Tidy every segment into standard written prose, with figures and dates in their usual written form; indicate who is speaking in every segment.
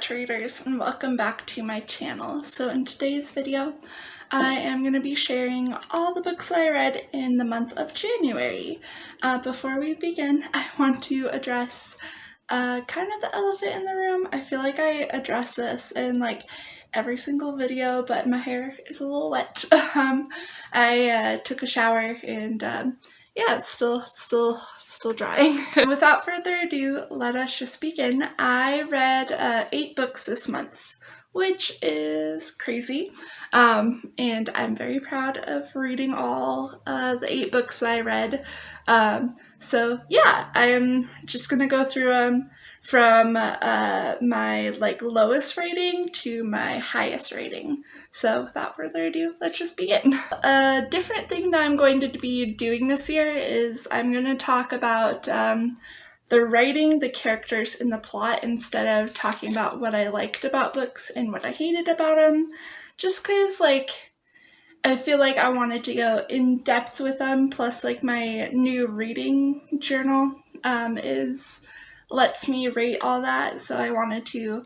Speaker 1: traders, and welcome back to my channel. So in today's video I am going to be sharing all the books I read in the month of January. Before we begin, I want to address kind of the elephant in the room. I feel like I address this in like every single video, but my hair is a little wet. I took a shower and yeah, it's still drying. Without further ado, let us just begin. I read 8 books this month, which is crazy. And I'm very proud of reading all the 8 books that I read. So yeah, I'm just gonna go through them from my lowest rating to my highest rating. So without further ado, let's just begin. A different thing that I'm going to be doing this year is I'm going to talk about the writing, the characters, and the plot instead of talking about what I liked about books and what I hated about them. Just because, I feel like I wanted to go in depth with them, plus my new reading journal lets me rate all that, so I wanted to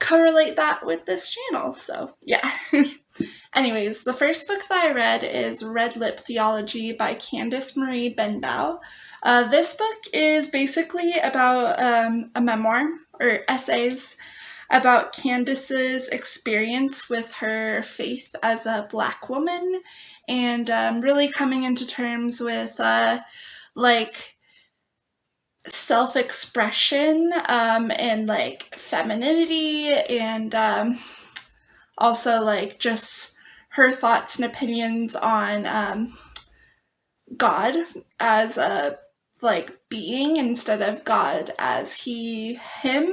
Speaker 1: correlate that with this channel, so yeah. Anyways, the first book that I read is Red Lip Theology by Candice Marie Benbow. This book is basically about a memoir, or essays, about Candice's experience with her faith as a Black woman, and really coming into terms with self-expression and femininity, and also just her thoughts and opinions on God as a being instead of God as him.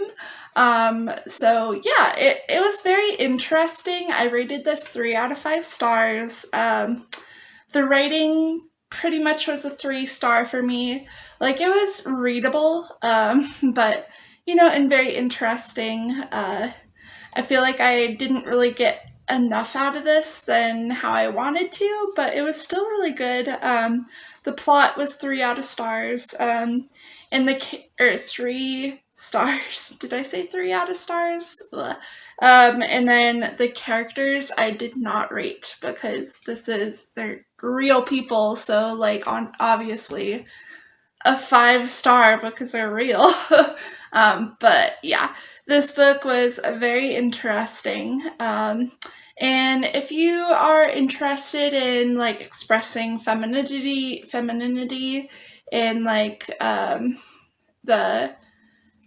Speaker 1: So yeah, it was very interesting. I rated this 3 out of 5 stars. The writing pretty much was a 3-star for me. It was readable, but, and very interesting. I feel like I didn't really get enough out of this than how I wanted to, but it was still really good. The plot was 3 out of stars, and 3 stars. Did I say 3 out of stars? And then the characters I did not rate because they're real people, so obviously a 5-star because they're real. But yeah, this book was very interesting. And if you are interested in expressing femininity in the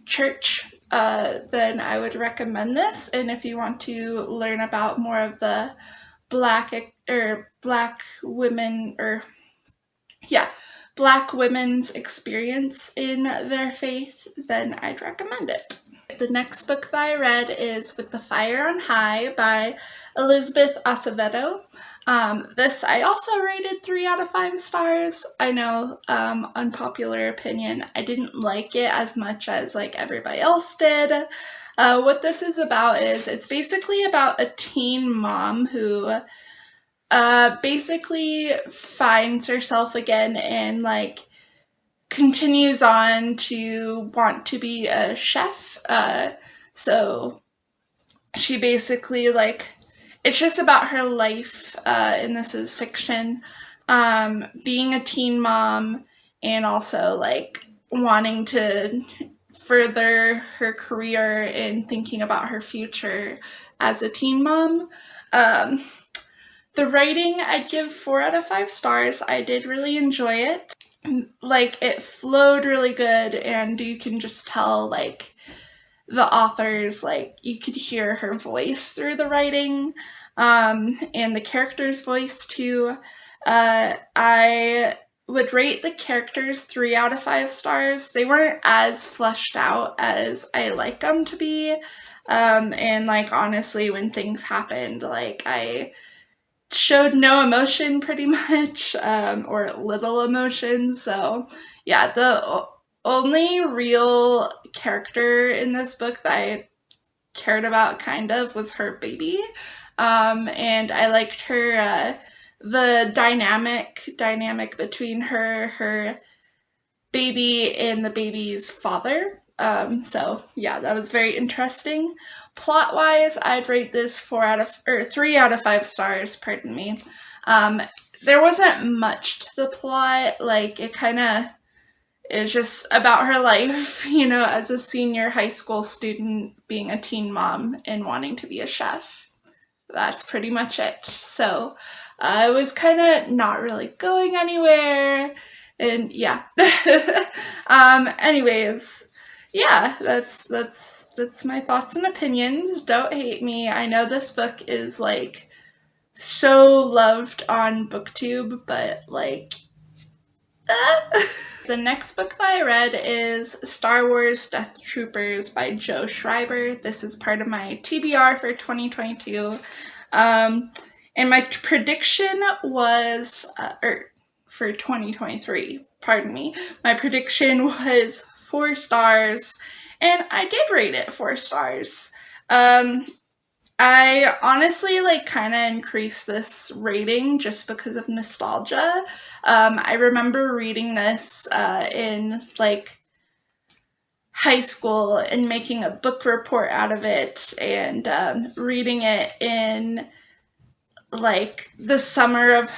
Speaker 1: church, then I would recommend this. And if you want to learn about more of the Black women's experience in their faith, then I'd recommend it. The next book that I read is With the Fire on High by Elizabeth Acevedo. This I also rated 3 out of 5 stars. I know, unpopular opinion, I didn't like it as much as everybody else did. What this is about is it's basically about a teen mom who basically finds herself again and continues on to want to be a chef. So she basically it's just about her life, and this is fiction, being a teen mom and also wanting to further her career and thinking about her future as a teen mom. The writing, I'd give 4 out of 5 stars. I did really enjoy it. It flowed really good, and you can just tell, the authors, you could hear her voice through the writing, and the character's voice, too. I would rate the characters 3 out of 5 stars. They weren't as fleshed out as I like them to be, and, honestly, when things happened, I showed no emotion pretty much, or little emotion. So yeah, the only real character in this book that I cared about kind of was her baby, and I liked her, the dynamic between her baby and the baby's father. So yeah, that was very interesting. Plot-wise, I'd rate this 3 out of 5 stars, pardon me. There wasn't much to the plot, like it kind of is just about her life, as a senior high school student, being a teen mom and wanting to be a chef. That's pretty much it. So I was kind of not really going anywhere, and yeah. Anyways, yeah, that's my thoughts and opinions. Don't hate me. I know this book is like so loved on BookTube, but like the next book that I read is Star Wars Death Troopers by Joe Schreiber. This is part of my TBR for 2022. And my prediction was, for 2023, pardon me, my prediction was 4 stars, and I did rate it 4 stars. I honestly kind of increased this rating just because of nostalgia. I remember reading this in high school and making a book report out of it, and reading it in the summer of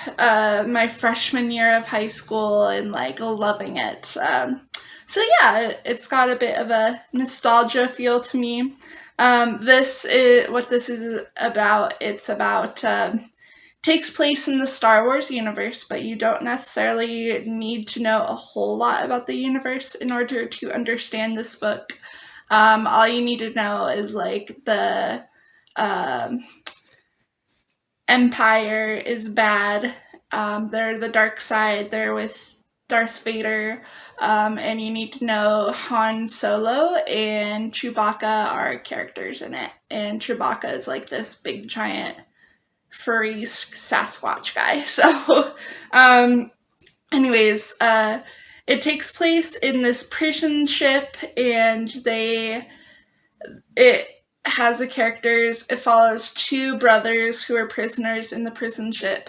Speaker 1: my freshman year of high school, and loving it. So yeah, it's got a bit of a nostalgia feel to me. This is what this is about. It's about takes place in the Star Wars universe, but you don't necessarily need to know a whole lot about the universe in order to understand this book. All you need to know is the Empire is bad. They're the dark side. They're with Darth Vader, and you need to know Han Solo and Chewbacca are characters in it, and Chewbacca is this big giant furry Sasquatch guy. So anyways, it takes place in this prison ship, and it has the characters. It follows 2 brothers who are prisoners in the prison ship,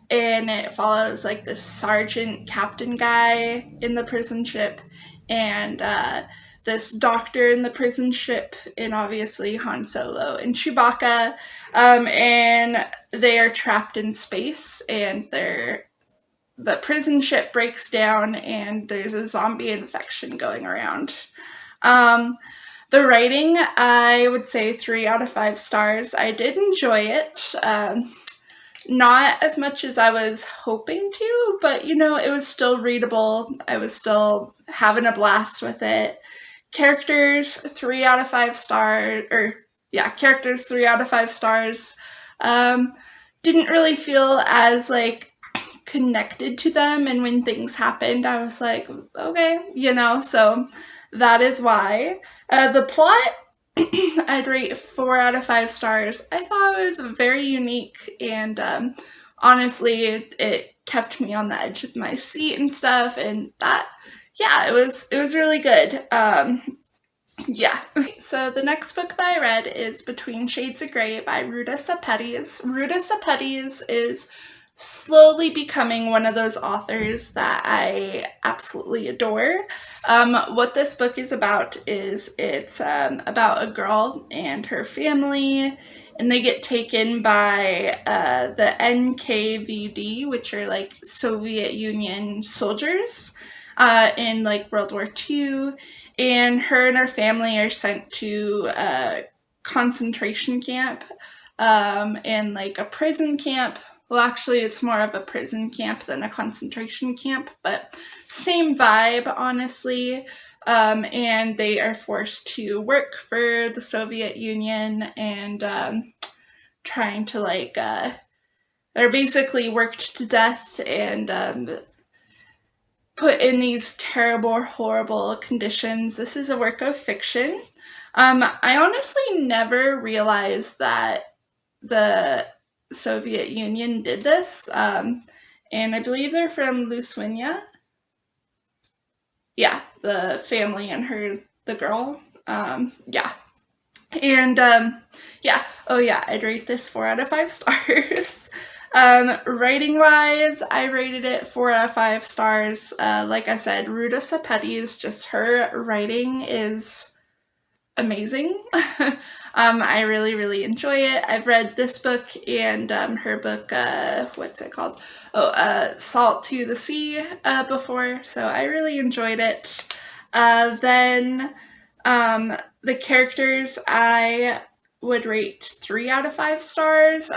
Speaker 1: and it follows this sergeant captain guy in the prison ship, and this doctor in the prison ship, and obviously Han Solo and Chewbacca, and they are trapped in space, and the prison ship breaks down, and there's a zombie infection going around. The writing, I would say 3 out of 5 stars. I did enjoy it. Not as much as I was hoping to, but it was still readable. I was still having a blast with it. Characters, 3 out of 5 stars, characters 3 out of 5 stars. Didn't really feel as connected to them, and when things happened, I was like, okay, so that is why. The plot, I'd rate 4 out of 5 stars. I thought it was very unique, and honestly, it kept me on the edge of my seat and stuff, and that, yeah, it was really good. Yeah. So the next book that I read is Between Shades of Grey by Ruta Sepetys. Ruta Sepetys is slowly becoming one of those authors that I absolutely adore. What this book is about is it's about a girl and her family, and they get taken by the NKVD, which are Soviet Union soldiers in World War II, and her family are sent to a concentration camp and a prison camp. Well, actually, it's more of a prison camp than a concentration camp, but same vibe, honestly. And they are forced to work for the Soviet Union, and trying to they're basically worked to death and put in these terrible, horrible conditions. This is a work of fiction. I honestly never realized that the Soviet Union did this, and I believe they're from Lithuania. Yeah, the family and the girl. Yeah. And, yeah. Oh, yeah, I'd rate this 4 out of 5 stars. Writing wise, I rated it 4 out of 5 stars. Like I said, Ruta Sepetys, just her writing is amazing. I really, really enjoy it. I've read this book and her book, what's it called? Salt to the Sea before, so I really enjoyed it. Then the characters, I would rate 3 out of 5 stars.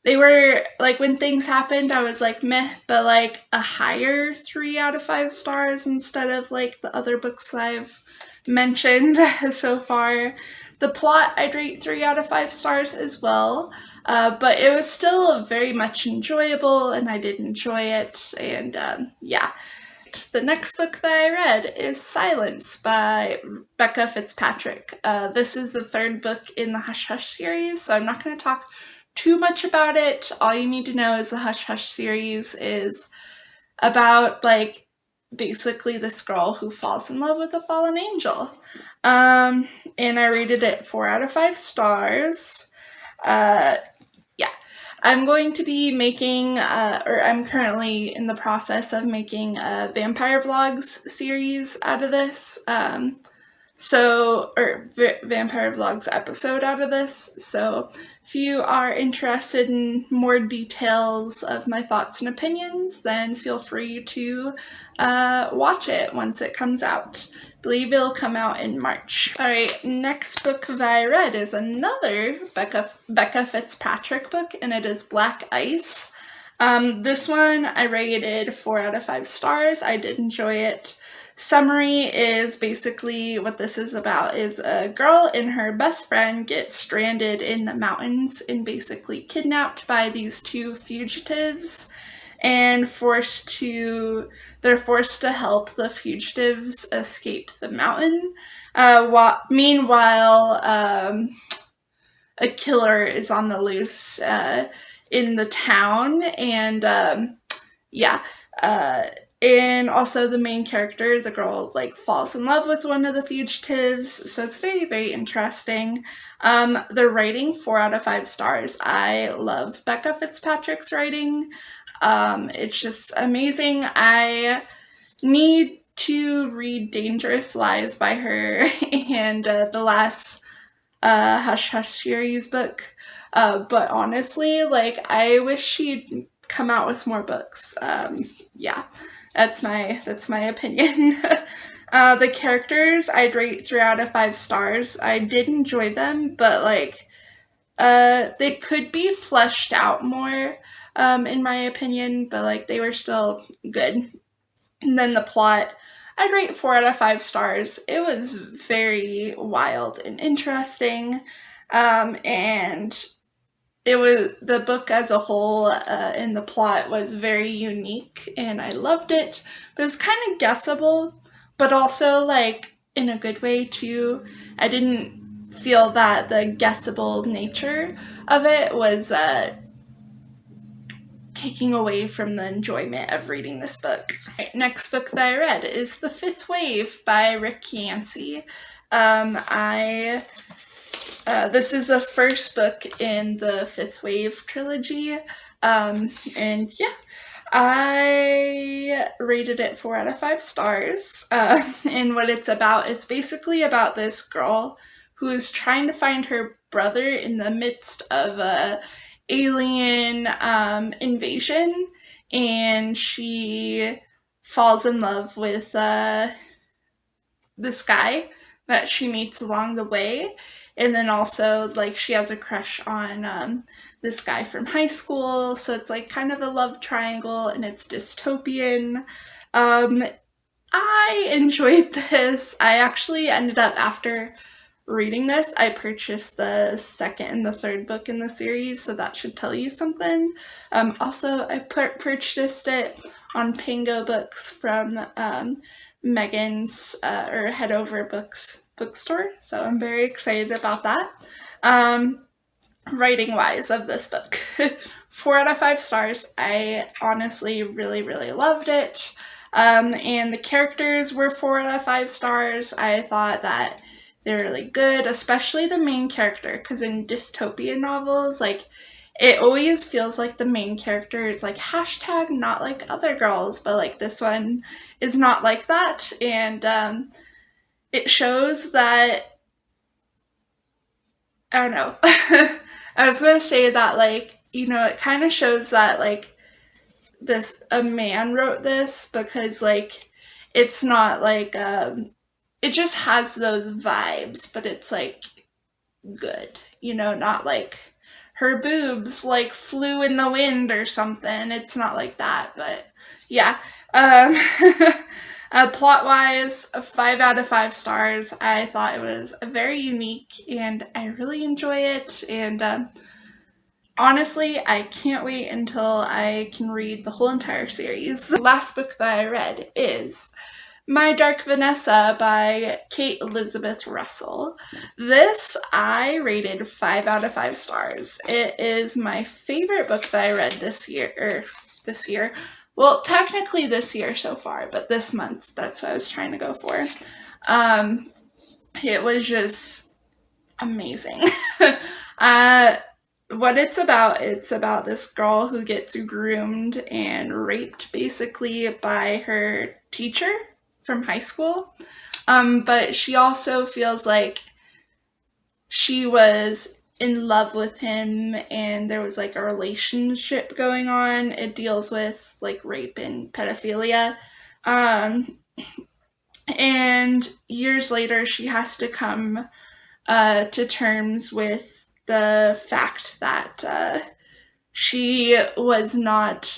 Speaker 1: They were, like, when things happened, I was like, meh, but, like, a higher 3 out of 5 stars instead of, like, the other books I've mentioned so far. The plot, I'd rate 3 out of 5 stars as well, but it was still very much enjoyable, and I did enjoy it, and, yeah. The next book that I read is Silence by Becca Fitzpatrick. This is the 3rd book in the Hush Hush series, so I'm not going to talk too much about it. All you need to know is the Hush Hush series is about, like, basically this girl who falls in love with a fallen angel. And I rated it 4 out of 5 stars. Yeah. I'm going to be making, or I'm currently in the process of making a Vampire Vlogs series out of this. Vampire Vlogs episode out of this. So if you are interested in more details of my thoughts and opinions, then feel free to watch it once it comes out. I believe it'll come out in March. Alright, next book that I read is another Becca Fitzpatrick book, and it is Black Ice. This one I rated 4 out of 5 stars. I did enjoy it. Summary is basically what this is about is a girl and her best friend get stranded in the mountains and basically kidnapped by these 2 fugitives and they're forced to help the fugitives escape the mountain. Meanwhile, a killer is on the loose in the town, and and also the main character, the girl, like, falls in love with one of the fugitives, so it's very, very interesting. The writing, 4 out of 5 stars. I love Becca Fitzpatrick's writing. It's just amazing. I need to read Dangerous Lies by her and the last Hush Hush series book. But honestly, like, I wish she'd come out with more books. Yeah. That's my opinion. The characters, I'd rate 3 out of 5 stars. I did enjoy them, but, like, they could be fleshed out more, in my opinion, but, like, they were still good. And then the plot, I'd rate 4 out of 5 stars. It was very wild and interesting, and it was, the book as a whole and the plot was very unique, and I loved it. But it was kind of guessable, but also, like, in a good way too. I didn't feel that the guessable nature of it was taking away from the enjoyment of reading this book. Right, next book that I read is The Fifth Wave by Rick Yancey. This is the first book in the Fifth Wave trilogy, and yeah, I rated it 4 out of 5 stars, and what it's about is basically about this girl who is trying to find her brother in the midst of a alien invasion, and she falls in love with this guy that she meets along the way. And then also, like, she has a crush on this guy from high school, so it's, like, kind of a love triangle, and it's dystopian. I enjoyed this. I actually ended up, after reading this, I purchased the 2nd and the 3rd book in the series, so that should tell you something. Also, I purchased it on Pango Books from Megan's or Head Over Books bookstore, so I'm very excited about that. Writing wise of this book, 4 out of 5 stars. I honestly really, really loved it. And the characters were 4 out of 5 stars. I thought that they're really good, especially the main character, because in dystopian novels, like, it always feels like the main character is like hashtag not like other girls, but like this one is not like that. And it shows that, I don't know. I was gonna say that, like, you know, it kind of shows that, like, a man wrote this, because, like, it's not like, it just has those vibes, but it's, like, good, you know, not like her boobs, like, flew in the wind or something. It's not like that, but yeah. Plot-wise, 5 out of 5 stars. I thought it was very unique, and I really enjoy it, and honestly, I can't wait until I can read the whole entire series. The last book that I read is My Dark Vanessa by Kate Elizabeth Russell. This I rated 5 out of 5 stars. It is my favorite book that I read this year. Well, technically this year so far, but this month, that's what I was trying to go for. It was just amazing. What it's about this girl who gets groomed and raped basically by her teacher from high school. But she also feels like she was in love with him, and there was like a relationship going on. It deals with like rape and pedophilia. And years later, she has to come to terms with the fact that she was not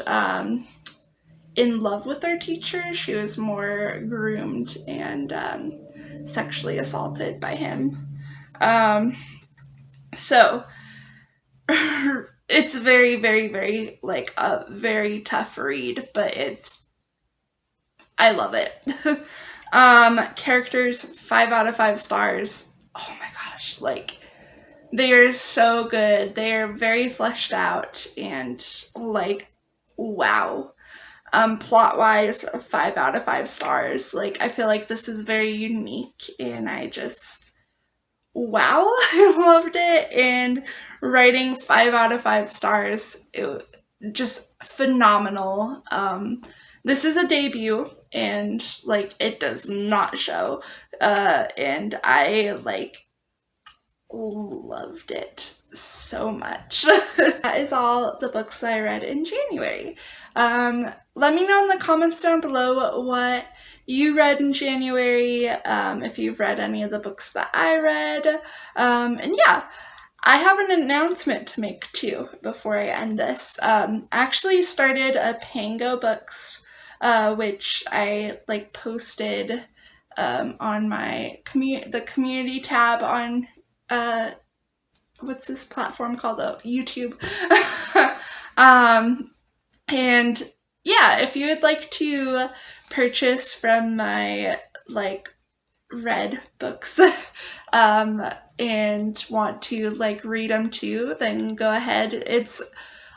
Speaker 1: in love with her teacher. She was more groomed and sexually assaulted by him. So it's very, very, very, like, a very tough read, but I love it. Characters, 5 out of 5 stars. Oh my gosh, like, they are so good. They are very fleshed out, and, like, wow. Plot-wise, 5 out of 5 stars. Like, I feel like this is very unique, and wow, I loved it. And writing 5 out of 5 stars, it just phenomenal. This is a debut, and, like, it does not show. And I, like, loved it so much. That is all the books that I read in January. Let me know in the comments down below what you read in January, if you've read any of the books that I read. And yeah, I have an announcement to make too before I end this. I actually started a Pango Books, which I like posted on my the community tab on what's this platform called? Oh, YouTube. And yeah, if you would like to purchase from my like read books and want to like read them too, then go ahead. It's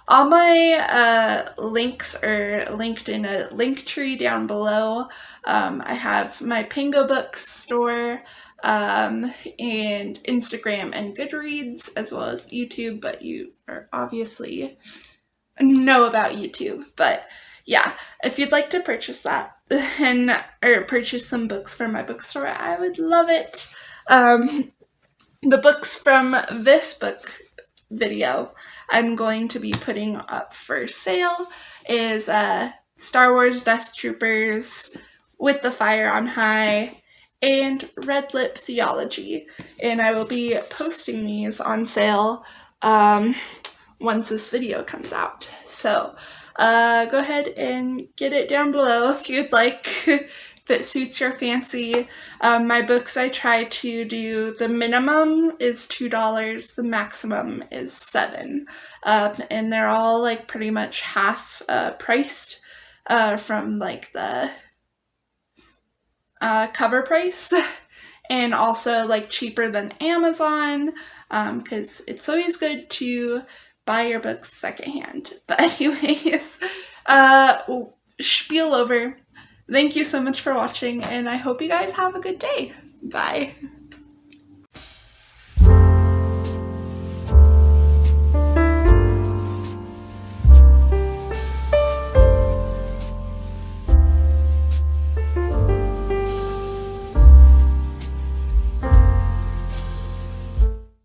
Speaker 1: all my links are linked in a link tree down below. I have my Pango Books store, and Instagram and Goodreads, as well as YouTube, but you are obviously know about YouTube. But yeah, if you'd like to purchase that or purchase some books from my bookstore, I would love it. The books from this book video I'm going to be putting up for sale is Star Wars Death Troopers, With the Fire on High, and Red Lip Theology. And I will be posting these on sale once this video comes out. So go ahead and get it down below if you'd like, if it suits your fancy. My books, I try to do, the minimum is $2, the maximum is $7. And they're all like pretty much half priced from like the cover price, and also like cheaper than Amazon, because it's always good to buy your books secondhand. But anyways, spiel over. Thank you so much for watching, and I hope you guys have a good day. Bye.